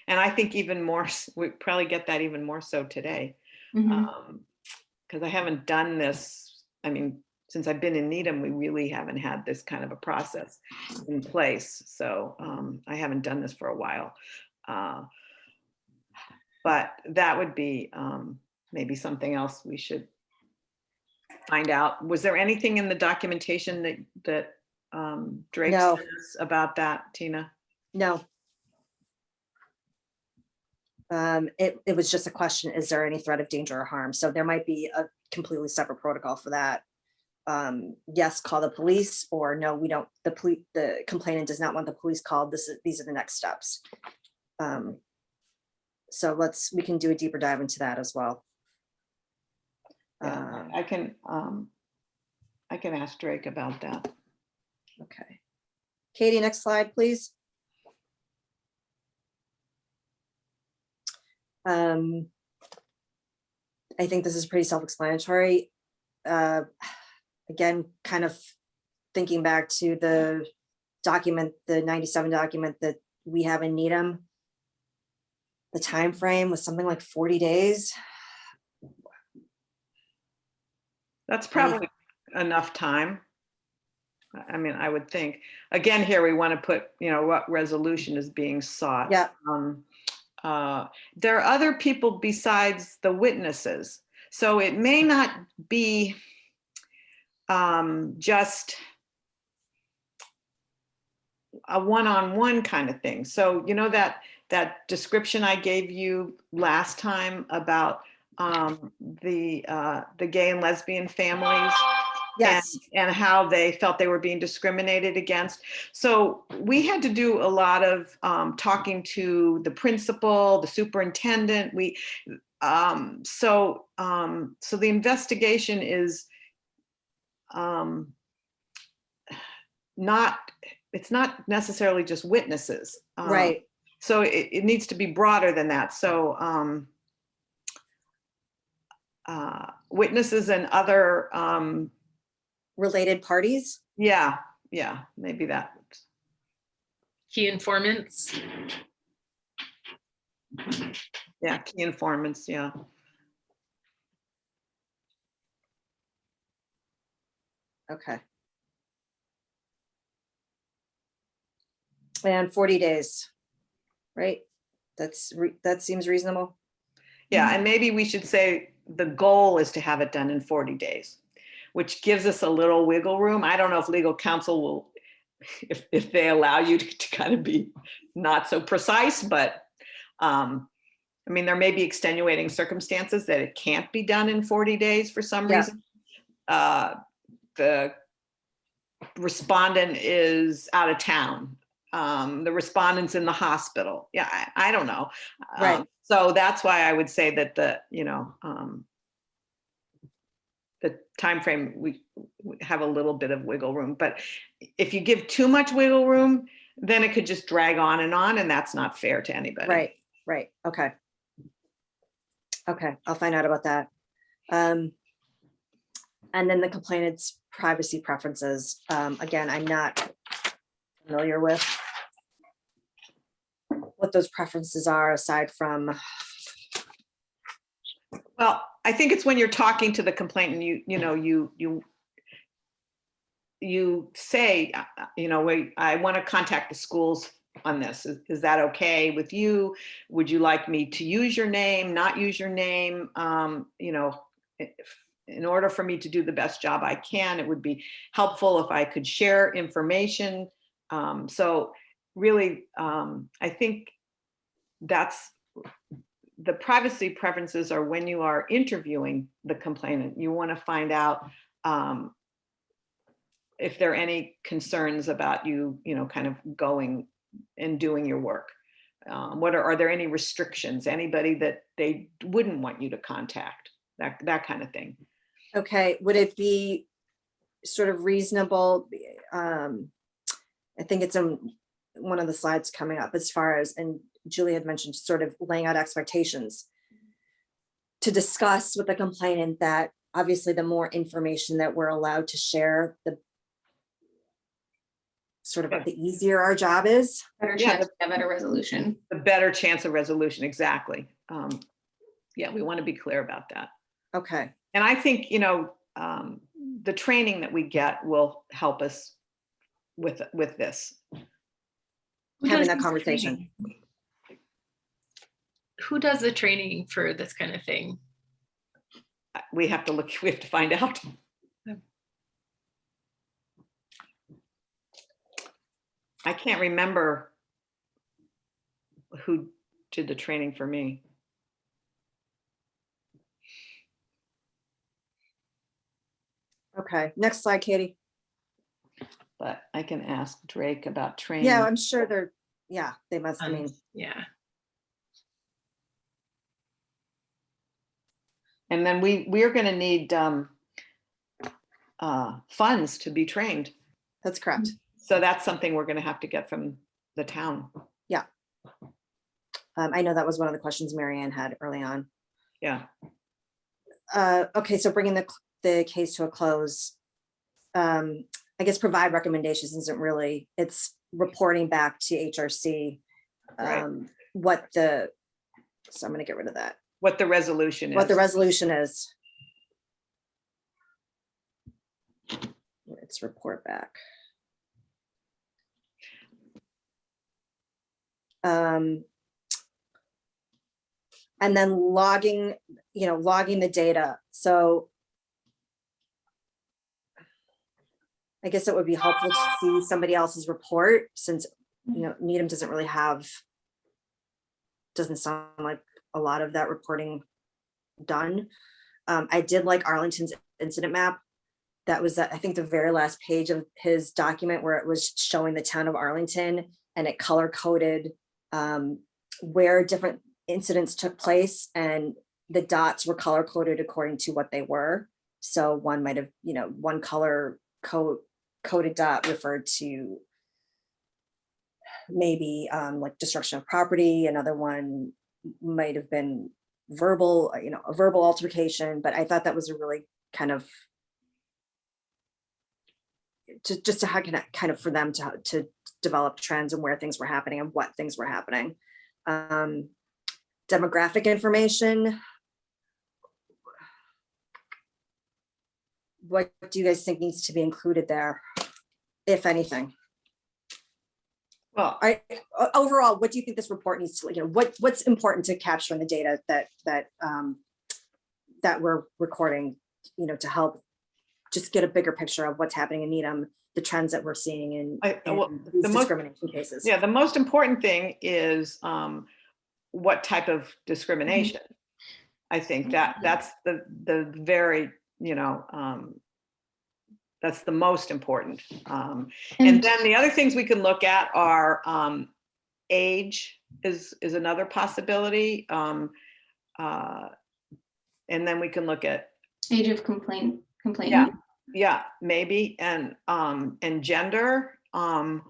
Speaker 2: And I think even more, we probably get that even more so today.
Speaker 4: Mhm.
Speaker 2: Because I haven't done this, I mean, since I've been in Needham, we really haven't had this kind of a process in place. So I haven't done this for a while. But that would be maybe something else we should find out. Was there anything in the documentation that Drake
Speaker 1: No.
Speaker 2: sent us about that, Tina?
Speaker 1: No. It was just a question, is there any threat of danger or harm? So there might be a completely separate protocol for that. Yes, call the police, or no, we don't, the complainant does not want the police called. These are the next steps. So we can do a deeper dive into that as well.
Speaker 2: Yeah, I can ask Drake about that.
Speaker 1: Okay. Katie, next slide, please. I think this is pretty self-explanatory. Again, kind of thinking back to the document, the 97 document that we have in Needham, the time frame was something like 40 days.
Speaker 2: That's probably enough time. I mean, I would think. Again, here we want to put, what resolution is being sought.
Speaker 1: Yeah.
Speaker 2: There are other people besides the witnesses. So it may not be just a one-on-one kind of thing. So, that description I gave you last time about the gay and lesbian families.
Speaker 1: Yes.
Speaker 2: And how they felt they were being discriminated against. So we had to do a lot of talking to the principal, the superintendent. So the investigation is it's not necessarily just witnesses.
Speaker 1: Right.
Speaker 2: So it needs to be broader than that. So witnesses and other
Speaker 1: Related parties.
Speaker 2: yeah, maybe that.
Speaker 6: Key informants.
Speaker 2: Yeah, key informants, yeah.
Speaker 1: Okay. And 40 days, right? that seems reasonable.
Speaker 2: Yeah, and maybe we should say the goal is to have it done in 40 days, which gives us a little wiggle room. I don't know if legal counsel will, if they allow you to kind of be not so precise, but I mean, there may be extenuating circumstances that it can't be done in 40 days for some
Speaker 1: Yeah.
Speaker 2: reason. The respondent is out of town. The respondent's in the hospital. Yeah, I don't know.
Speaker 1: Right.
Speaker 2: So that's why I would say that the time frame, we have a little bit of wiggle room. But if you give too much wiggle room, then it could just drag on, and that's not fair to anybody.
Speaker 1: Right. Okay. I'll find out about that. And then the complainant's privacy preferences. Again, I'm not familiar with what those preferences are aside from.
Speaker 2: Well, I think it's when you're talking to the complainant, you say, I want to contact the schools on this. Is that okay with you? Would you like me to use your name, not use your name? In order for me to do the best job I can, it would be helpful if I could share information. So really, I think that's the privacy preferences are when you are interviewing the complainant. You want to find out if there are any concerns about you, kind of going and doing your work. Are there any restrictions? Anybody that they wouldn't want you to contact? That kind of thing.
Speaker 1: Okay, would it be sort of reasonable? I think it's on one of the slides coming up as far as, and Julie had mentioned sort of laying out expectations to discuss with the complainant that obviously the more information that we're allowed to share, the sort of the easier our job is.
Speaker 4: Better chance of a better resolution.
Speaker 2: The better chance of resolution, exactly. Yeah, we want to be clear about that.
Speaker 1: Okay.
Speaker 2: And I think, the training that we get will help us with this.
Speaker 1: Having that conversation.
Speaker 6: Who does the training for this kind of thing?
Speaker 2: We have to find out. I can't remember who did the training for me.
Speaker 1: Okay, next slide, Katie.
Speaker 2: But I can ask Drake about training.
Speaker 1: Yeah, I'm sure they must, I mean.
Speaker 6: Yeah.
Speaker 2: And then we are going to need funds to be trained.
Speaker 1: That's correct.
Speaker 2: So that's something we're going to have to get from the town.
Speaker 1: Yeah. I know that was one of the questions Marianne had early on.
Speaker 2: Yeah.
Speaker 1: Okay, so bringing the case to a close. I guess provide recommendations isn't really, it's reporting back to HRC
Speaker 2: Right.
Speaker 1: So I'm going to get rid of that.
Speaker 2: What the resolution is.
Speaker 1: What the resolution is. It's report back. And then logging the data. So I guess it would be helpful to see somebody else's report since, Needham doesn't sound like a lot of that reporting done. I did like Arlington's incident map. That was, I think, the very last page of his document where it was showing the town of Arlington and it color coded where different incidents took place and the dots were color coded according to what they were. So one might have, one color coded dot referred to maybe like destruction of property. Another one might have been verbal, a verbal altercation. But I thought that was a really kind of just to kind of for them to develop trends and where things were happening and what things were happening. Demographic information. What do you guys think needs to be included there, if anything?
Speaker 2: Well,
Speaker 1: Overall, what do you think this report needs to, what's important to capture in the data that we're recording, to help just get a bigger picture of what's happening in Needham, the trends that we're seeing in these discrimination cases?
Speaker 2: Yeah, the most important thing is what type of discrimination. I think that's the very, that's the most important. And then the other things we can look at are age is another possibility. And then we can look at
Speaker 4: age of complainant.
Speaker 2: Yeah, maybe, and gender, and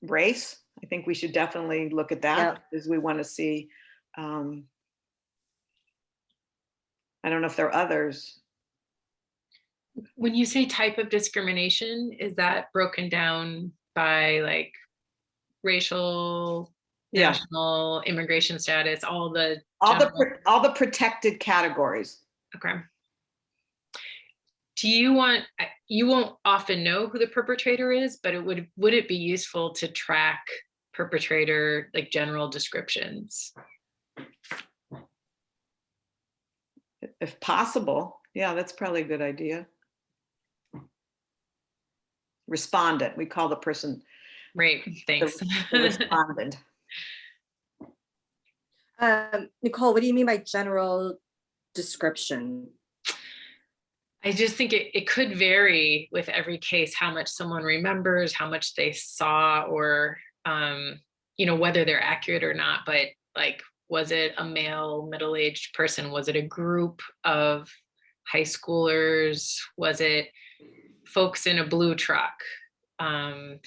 Speaker 2: race. I think we should definitely look at that because we want to see. I don't know if there are others.
Speaker 6: When you say type of discrimination, is that broken down by like racial, national, immigration status, all the
Speaker 2: protected categories?
Speaker 6: Okay. Do you want, you won't often know who the perpetrator is, but would it be useful to track perpetrator, like general descriptions?
Speaker 2: If possible, yeah, that's probably a good idea. Respondent, we call the person.
Speaker 6: Right, thanks.
Speaker 2: The respondent.
Speaker 1: Nicole, what do you mean by general description?
Speaker 6: I just think it could vary with every case, how much someone remembers, how much they saw, or, whether they're accurate or not. But like, was it a male middle-aged person? Was it a group of high schoolers? Was it folks in a blue truck? I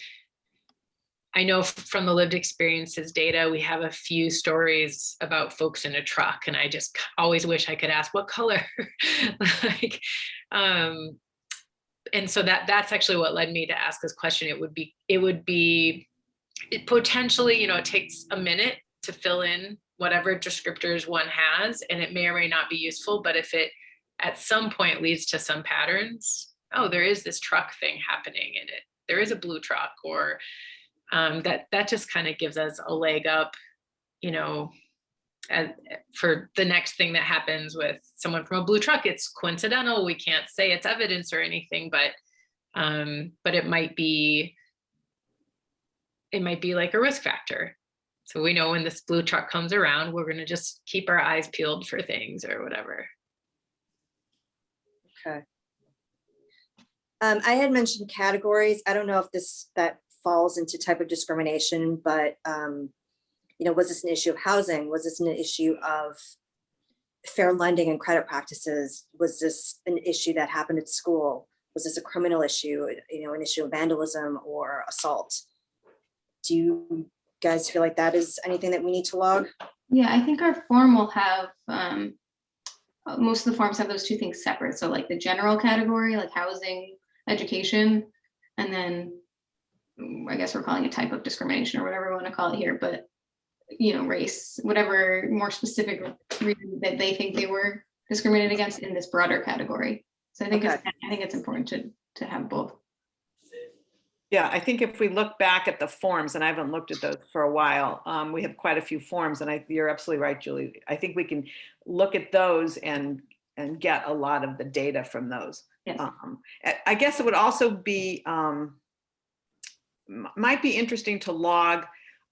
Speaker 6: know from the lived experiences data, we have a few stories about folks in a truck, and I just always wish I could ask what color. And so that's actually what led me to ask this question. It potentially, it takes a minute to fill in whatever descriptors one has, and it may or may not be useful, but if it at some point leads to some patterns, oh, there is this truck thing happening in it, there is a blue truck, or that just kind of gives us a leg up, for the next thing that happens with someone from a blue truck. It's coincidental. We can't say it's evidence or anything, but it might be like a risk factor. So we know when this blue truck comes around, we're going to just keep our eyes peeled for things or whatever.
Speaker 1: Okay. I had mentioned categories. I don't know if that falls into type of discrimination, but was this an issue of housing? Was this an issue of fair lending and credit practices? Was this an issue that happened at school? Was this a criminal issue, an issue of vandalism or assault? Do you guys feel like that is anything that we need to log?
Speaker 4: Yeah, I think our form will have, most of the forms have those two things separate. So like the general category, like housing, education, and then I guess we're calling it type of discrimination or whatever we want to call it here, but race, whatever more specific reason that they think they were discriminated against in this broader category. So I think it's important to have both.
Speaker 2: Yeah, I think if we look back at the forms, and I haven't looked at those for a while, we have quite a few forms, and you're absolutely right, Julie. I think we can look at those and get a lot of the data from those.
Speaker 4: Yes.
Speaker 2: I guess it would also be might be interesting to log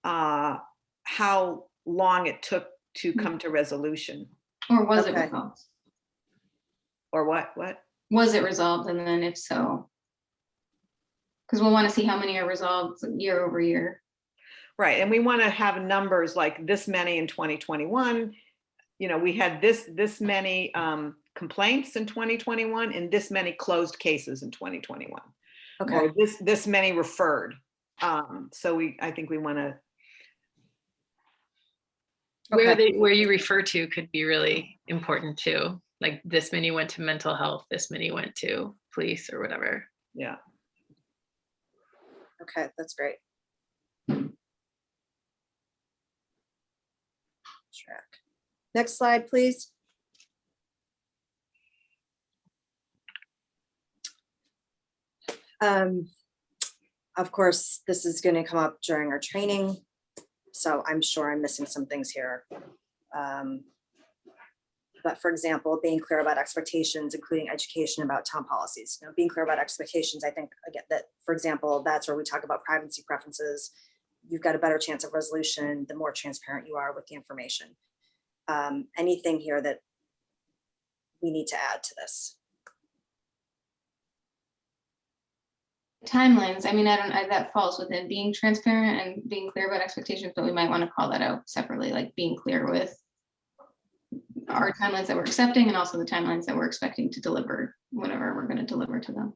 Speaker 2: how long it took to come to resolution.
Speaker 4: Or was it resolved?
Speaker 2: Or what?
Speaker 4: Was it resolved? And then if so, because we'll want to see how many are resolved year over year.
Speaker 2: Right, and we want to have numbers like this many in 2021. We had this many complaints in 2021 and this many closed cases in 2021.
Speaker 1: Okay.
Speaker 2: Or this many referred. So I think we want to.
Speaker 6: Where you refer to could be really important too. Like this many went to mental health, this many went to police or whatever.
Speaker 2: Yeah.
Speaker 1: Okay, that's great. Track. Next slide, please. Of course, this is going to come up during our training, so I'm sure I'm missing some things here. But for example, being clear about expectations, including education about town policies. You know, being clear about expectations, I think, again, that, for example, that's where we talk about privacy preferences. You've got a better chance of resolution the more transparent you are with the information. Anything here that we need to add to this?
Speaker 4: Timelines, I mean, that falls within being transparent and being clear about expectations, but we might want to call that out separately, like being clear with our timelines that we're accepting and also the timelines that we're expecting to deliver whatever we're going to deliver to them.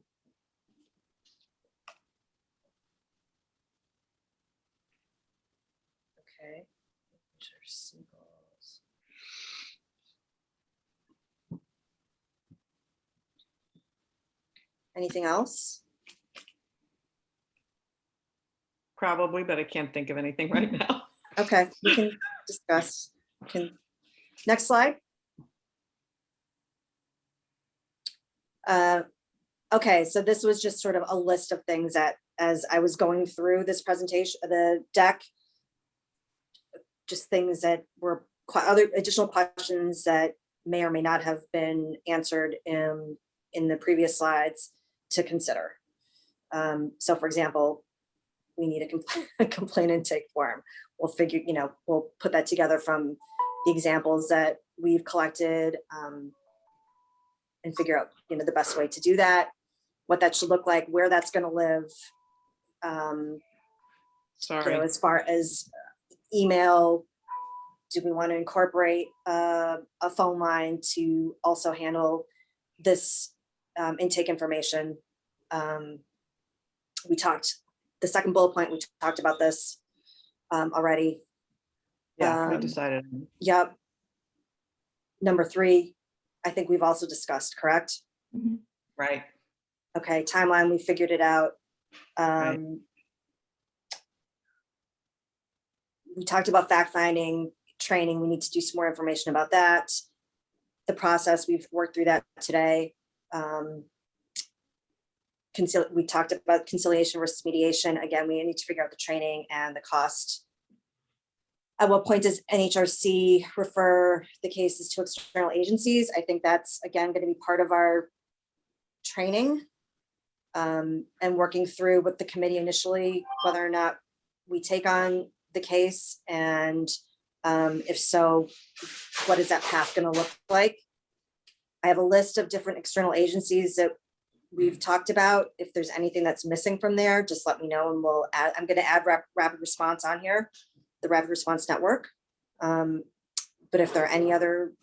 Speaker 1: Okay. Symbols. Anything else?
Speaker 2: Probably, but I can't think of anything right now.
Speaker 1: Okay, we can discuss. Next slide. Okay, so this was just sort of a list of things that, as I was going through this presentation, the deck, just things that were other additional questions that may or may not have been answered in the previous slides to consider. So for example, we need a complaint intake form. We'll figure, we'll put that together from the examples that we've collected and figure out, the best way to do that, what that should look like, where that's going to live.
Speaker 2: Sorry.
Speaker 1: As far as email, do we want to incorporate a phone line to also handle this intake information? We talked, the second bullet point, we talked about this already.
Speaker 2: Yeah, we decided.
Speaker 1: Yep. Number 3, I think we've also discussed, correct?
Speaker 4: Mm-hmm.
Speaker 2: Right.
Speaker 1: Okay, timeline, we figured it out.
Speaker 2: Right.
Speaker 1: We talked about fact finding, training. We need to do some more information about that. The process, we've worked through that today. We talked about conciliation versus mediation. Again, we need to figure out the training and the cost. At what point does NHRC refer the cases to external agencies? I think that's, again, going to be part of our training and working through with the committee initially, whether or not we take on the case, and if so, what is that path going to look like? I have a list of different external agencies that we've talked about. If there's anything that's missing from there, just let me know and we'll add. I'm going to add Rapid Response on here, the Rapid Response Network. But if there are any other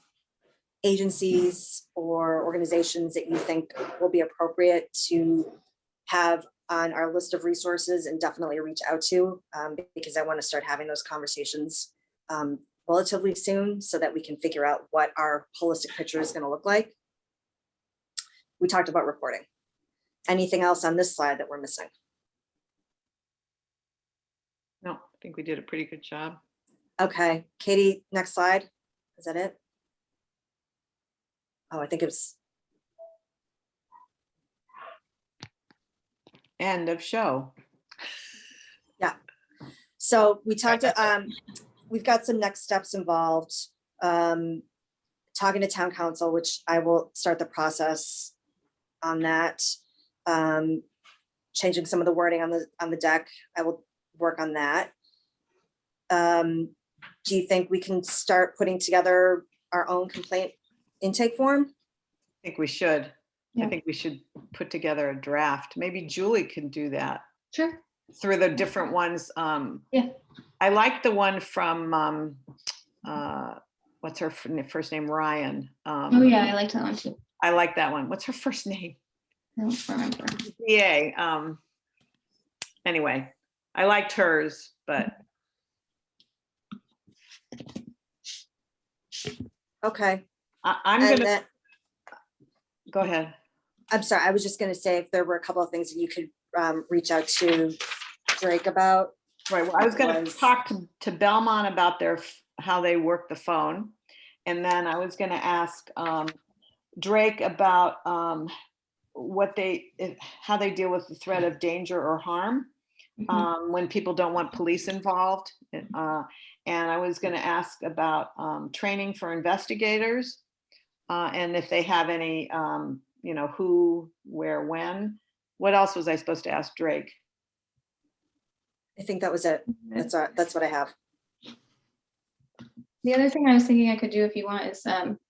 Speaker 1: agencies or organizations that you think will be appropriate to have on our list of resources, and definitely reach out to, because I want to start having those conversations relatively soon so that we can figure out what our holistic picture is going to look like. We talked about reporting. Anything else on this slide that we're missing?
Speaker 2: No, I think we did a pretty good job.
Speaker 1: Okay, Katie, next slide. Is that it? Oh, I think it was.
Speaker 2: End of show.
Speaker 1: Yeah. So we talked, we've got some next steps involved. Talking to town council, which I will start the process on that. Changing some of the wording on the deck. I will work on that. Do you think we can start putting together our own complaint intake form?
Speaker 2: I think we should.
Speaker 4: Yeah.
Speaker 2: I think we should put together a draft. Maybe Julie can do that
Speaker 4: Sure.
Speaker 2: through the different ones.
Speaker 4: Yeah.
Speaker 2: I like the one from, what's her first name? Ryan.
Speaker 4: Oh yeah, I liked that one too.
Speaker 2: I like that one. What's her first name?
Speaker 4: I don't remember.
Speaker 2: DA. Anyway, I liked hers, but.
Speaker 1: Okay.
Speaker 2: I'm
Speaker 1: And
Speaker 2: gonna,
Speaker 1: then,
Speaker 2: go ahead.
Speaker 1: I'm sorry, I was just gonna say if there were a couple of things that you could reach out to Drake about.
Speaker 2: Right, well, I was gonna talk to Belmont about how they work the phone. And then I was gonna ask Drake about how they deal with the threat of danger or harm. when people don't want police involved. And I was going to ask about training for investigators, and if they have any, who, where, when. What else was I supposed to ask Drake?
Speaker 1: I think that was it. That's what I have.
Speaker 4: The other thing I was thinking I could do if you want is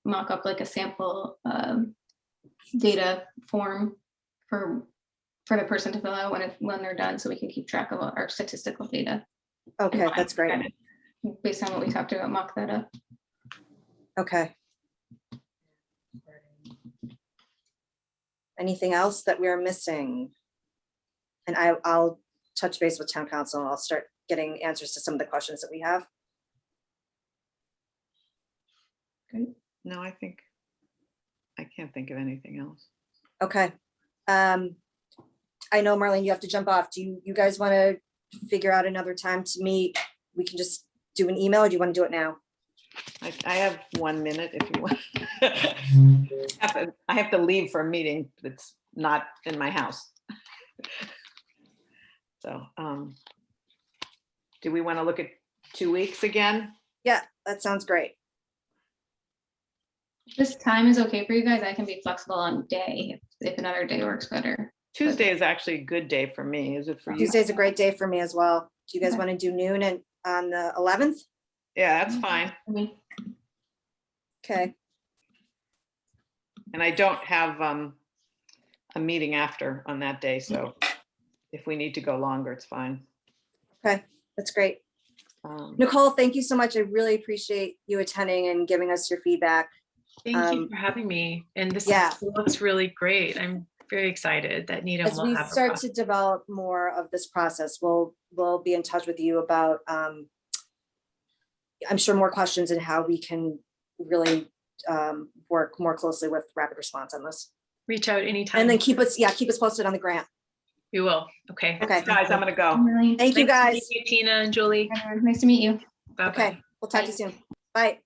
Speaker 4: mock up like a sample data form for the person to fill out when they're done, so we can keep track of our statistical data.
Speaker 1: Okay, that's great.
Speaker 4: Kind of based on what we talked about, mock that up.
Speaker 1: Okay. Anything else that we are missing? And I'll touch base with town council and I'll start getting answers to some of the questions that we have.
Speaker 2: No, I can't think of anything else.
Speaker 1: Okay. I know, Marlene, you have to jump off. Do you guys want to figure out another time to meet? We can just do an email, or do you want to do it now?
Speaker 2: I have 1 minute if you want. I have to leave for a meeting that's not in my house. So, do we want to look at 2 weeks again?
Speaker 1: Yeah, that sounds great.
Speaker 4: This time is okay for you guys. I can be flexible on day if another day works better.
Speaker 2: Tuesday is actually a good day for me. Is it for you?
Speaker 1: Tuesday's a great day for me as well. Do you guys want to do noon and on the 11th?
Speaker 2: Yeah, that's fine.
Speaker 1: Okay.
Speaker 2: And I don't have a meeting after on that day, so if we need to go longer, it's fine.
Speaker 1: Okay, that's great. Nicole, thank you so much. I really appreciate you attending and giving us your feedback.
Speaker 6: Thank you for having me. And this looks really great. I'm very excited that Needham
Speaker 1: As
Speaker 6: will
Speaker 1: we
Speaker 6: have
Speaker 1: start to develop more of this process, we'll be in touch with you about, I'm sure, more questions and how we can really work more closely with Rapid Response on this.
Speaker 6: reach out anytime.
Speaker 1: And then keep us posted on the grant.
Speaker 6: We will. Okay.
Speaker 1: Okay.
Speaker 2: Guys, I'm gonna go.
Speaker 4: Really
Speaker 1: Thank you,
Speaker 6: Nice to
Speaker 1: guys.
Speaker 6: meet you, Tina and Julie.
Speaker 4: nice to meet you.
Speaker 6: Bye-bye.
Speaker 1: Okay, we'll talk to you soon. Bye.